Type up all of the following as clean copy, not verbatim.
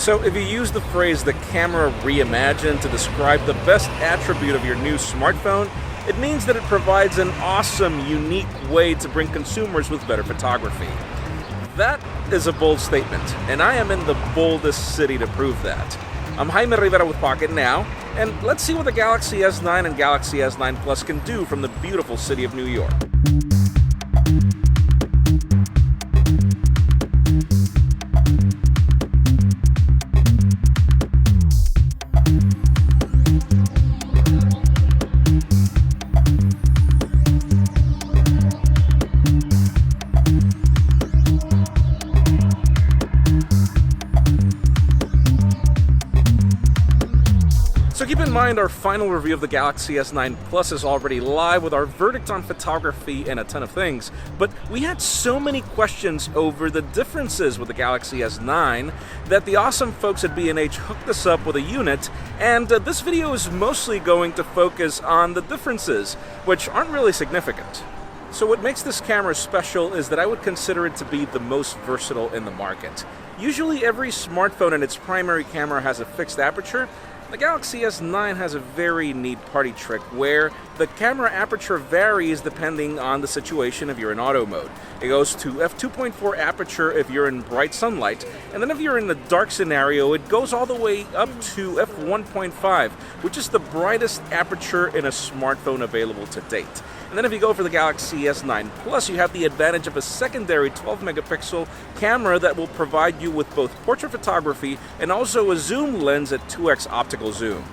So if you use the phrase "the camera reimagined" to describe the best attribute of your new smartphone, it means that it provides an awesome, unique way to bring consumers with better photography. That is a bold statement, and I am in the boldest city to prove that. I'm Jaime Rivera with Pocketnow, and let's see what the Galaxy S9 and Galaxy S9 Plus can do from the beautiful city of New York. So keep in mind, our final review of the Galaxy S9 Plus is already live with our verdict on photography and a ton of things, but we had so many questions over the differences with the Galaxy S9 that the awesome folks at B&H hooked us up with a unit, and this video is mostly going to focus on the differences, which aren't really significant. So what makes this camera special is that I would consider it to be the most versatile in the market. Usually every smartphone and its primary camera has a fixed aperture. The Galaxy S9 has a very neat party trick where the camera aperture varies depending on the situation if you're in auto mode. It goes to f2.4 aperture if you're in bright sunlight, and then if you're in the dark scenario, it goes all the way up to f1.5, which is the brightest aperture in a smartphone available to date. And then if you go for the Galaxy S9 Plus, you have the advantage of a secondary 12-megapixel camera that will provide you with both portrait photography and also a zoom lens at 2x optical zoom.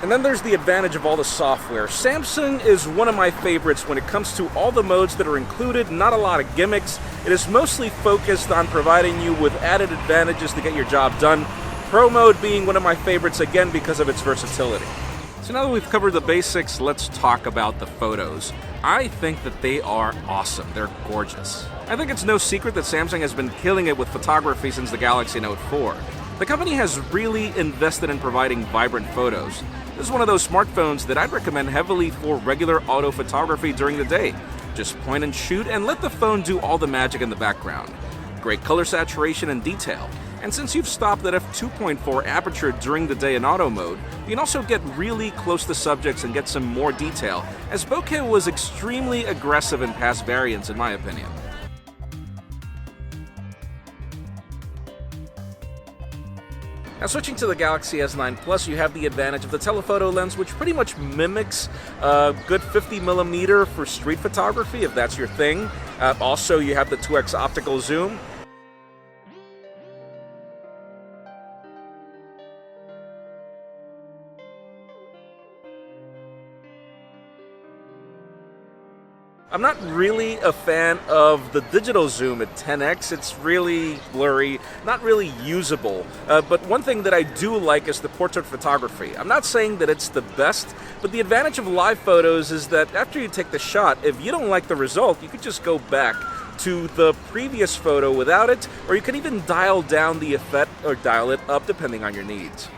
And then there's the advantage of all the software. Samsung is one of my favorites when it comes to all the modes that are included, not a lot of gimmicks. It is mostly focused on providing you with added advantages to get your job done. Pro mode being one of my favorites, again, because of its versatility. So now that we've covered the basics, let's talk about the photos. I think that they are awesome. They're gorgeous. I think it's no secret that Samsung has been killing it with photography since the Galaxy Note 4. The company has really invested in providing vibrant photos. This is one of those smartphones that I'd recommend heavily for regular auto photography during the day. Just point and shoot and let the phone do all the magic in the background. Great color saturation and detail. And since you've stopped at f2.4 aperture during the day in auto mode, you can also get really close to subjects and get some more detail, as bokeh was extremely aggressive in past variants in my opinion. Now switching to the Galaxy S9 Plus, you have the advantage of the telephoto lens, which pretty much mimics a good 50mm for street photography, if that's your thing. Also, you have the 2x optical zoom. I'm not really a fan of the digital zoom at 10x. It's really blurry, not really usable. But one thing that I do like is the portrait photography. I'm not saying that it's the best, but the advantage of live photos is that after you take the shot, if you don't like the result, you could just go back to the previous photo without it, or you can even dial down the effect or dial it up depending on your needs.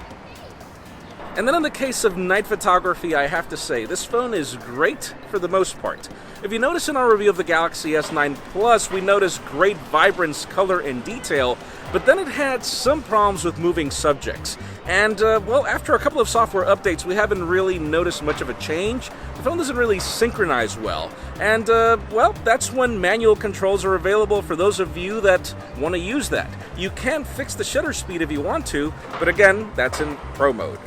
And then in the case of night photography, I have to say, this phone is great for the most part. If you notice in our review of the Galaxy S9 Plus, we noticed great vibrance, color, and detail, but then it had some problems with moving subjects. And, well, after a couple of software updates, we haven't really noticed much of a change. The phone doesn't really synchronize well. And, well, that's when manual controls are available for those of you that want to use that. You can fix the shutter speed if you want to, but again, that's in Pro mode.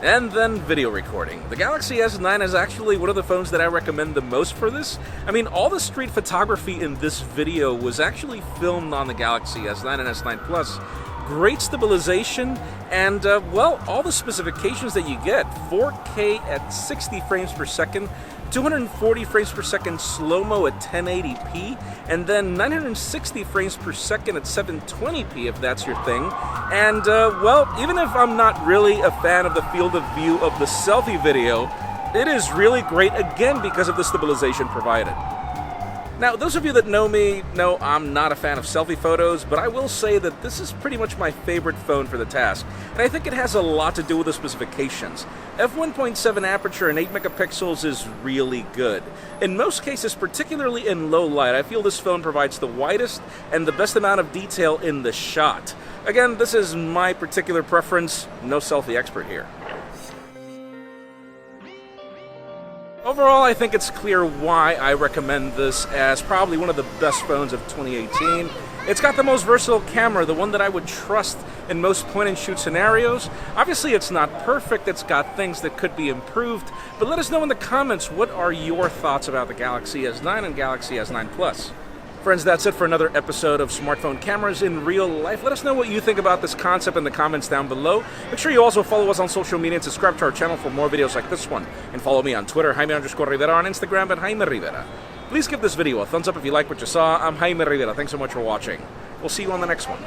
And then video recording. The Galaxy S9 is actually one of the phones that I recommend the most for this. I mean, all the street photography in this video was actually filmed on the Galaxy S9 and S9 Plus. Great stabilization, and, well, all the specifications that you get. 4K at 60 frames per second, 240 frames per second slow-mo at 1080p, and then 960 frames per second at 720p if that's your thing. And, well, even if I'm not really a fan of the field of view of the selfie video, it is really great, again, because of the stabilization provided. Now, those of you that know me know I'm not a fan of selfie photos, but I will say that this is pretty much my favorite phone for the task, and I think it has a lot to do with the specifications. f1.7 aperture and 8 megapixels is really good. In most cases, particularly in low light, I feel this phone provides the widest and the best amount of detail in the shot. Again, this is my particular preference, no selfie expert here. Overall, I think it's clear why I recommend this as probably one of the best phones of 2018. It's got the most versatile camera, the one that I would trust in most point-and-shoot scenarios. Obviously, it's not perfect, it's got things that could be improved, but let us know in the comments what are your thoughts about the Galaxy S9 and Galaxy S9 Plus. Friends, that's it for another episode of Smartphone Cameras in Real Life. Let us know what you think about this concept in the comments down below. Make sure you also follow us on social media and subscribe to our channel for more videos like this one. And follow me on Twitter, Jaime_Rivera, on Instagram at Jaime Rivera. Please give this video a thumbs up if you like what you saw. I'm Jaime Rivera. Thanks so much for watching. We'll see you on the next one.